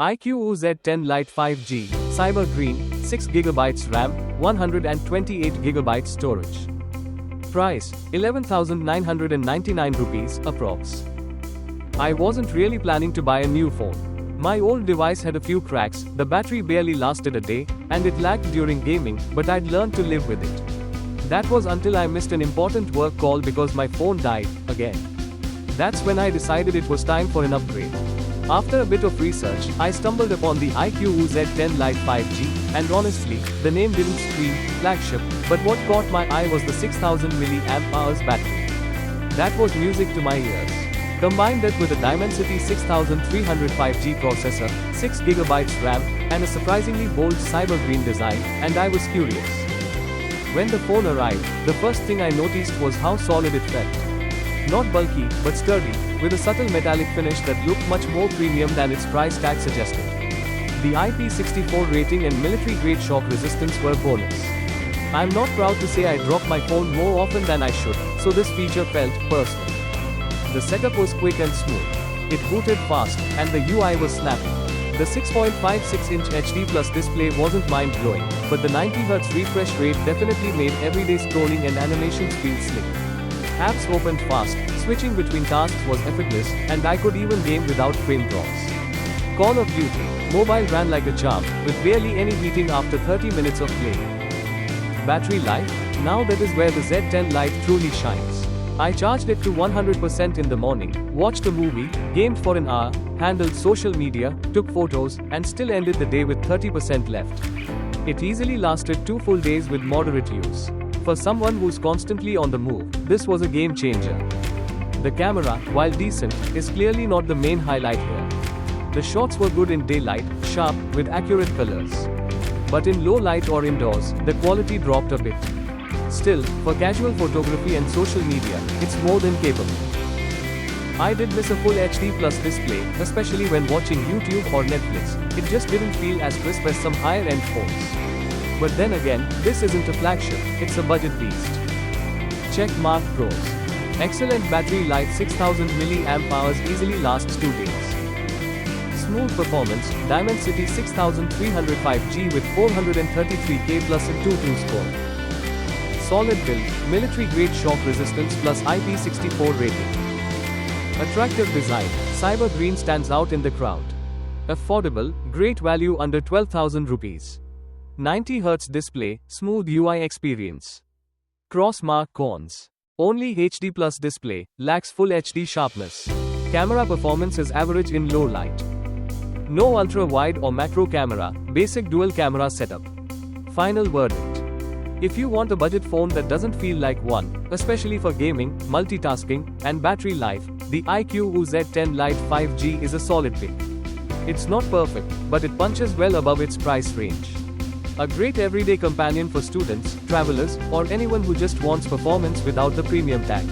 IQOO Z10 Lite 5G, Cyber Green, 6GB RAM, 128GB storage. Price, 11,999 rupees, approx. I wasn't really planning to buy a new phone. My old device had a few cracks, the battery barely lasted a day, and it lagged during gaming, but I'd learned to live with it. That was until I missed an important work call because my phone died, again. That's when I decided it was time for an upgrade. After a bit of research, I stumbled upon the IQOO Z10 Lite 5G, and honestly, the name didn't scream flagship, but what caught my eye was the 6000 mAh battery. That was music to my ears. Combine that with a Dimensity 6300 5G processor, 6GB RAM, and a surprisingly bold cyber green design, and I was curious. When the phone arrived, the first thing I noticed was how solid it felt. Not bulky, but sturdy, with a subtle metallic finish that looked much more premium than its price tag suggested. The IP64 rating and military-grade shock resistance were bonus. I'm not proud to say I drop my phone more often than I should, so this feature felt personal. The setup was quick and smooth. It booted fast, and the UI was snappy. The 6.56-inch HD Plus display wasn't mind-blowing, but the 90Hz refresh rate definitely made everyday scrolling and animations feel slick. Apps opened fast, switching between tasks was effortless, and I could even game without frame drops. Call of Duty Mobile ran like a charm, with barely any heating after 30 minutes of play. Battery life? Now that is where the Z10 Lite truly shines. I charged it to 100% in the morning, watched a movie, gamed for an hour, handled social media, took photos, and still ended the day with 30% left. It easily lasted 2 full days with moderate use. For someone who's constantly on the move, this was a game changer. The camera, while decent, is clearly not the main highlight here. The shots were good in daylight, sharp, with accurate colors. But in low light or indoors, the quality dropped a bit. Still, for casual photography and social media, it's more than capable. I did miss a full HD Plus display, especially when watching YouTube or Netflix. It just didn't feel as crisp as some higher-end phones. But then again, this isn't a flagship, it's a budget beast. Check mark pros. Excellent battery life, 6000 mAh easily lasts 2 days. Smooth performance, Dimensity 6300 5G with 433K plus a 2.2 score. Solid build, military-grade shock resistance plus IP64 rating. Attractive design, cyber green stands out in the crowd. Affordable, great value under 12,000 rupees. 90Hz display, smooth UI experience. Cross mark cons. Only HD Plus display, lacks full HD sharpness. Camera performance is average in low light. No ultra-wide or macro camera, basic dual camera setup. Final verdict. If you want a budget phone that doesn't feel like one, especially for gaming, multitasking, and battery life, the IQOO Z10 Lite 5G is a solid pick. It's not perfect, but it punches well above its price range. A great everyday companion for students, travelers, or anyone who just wants performance without the premium tag.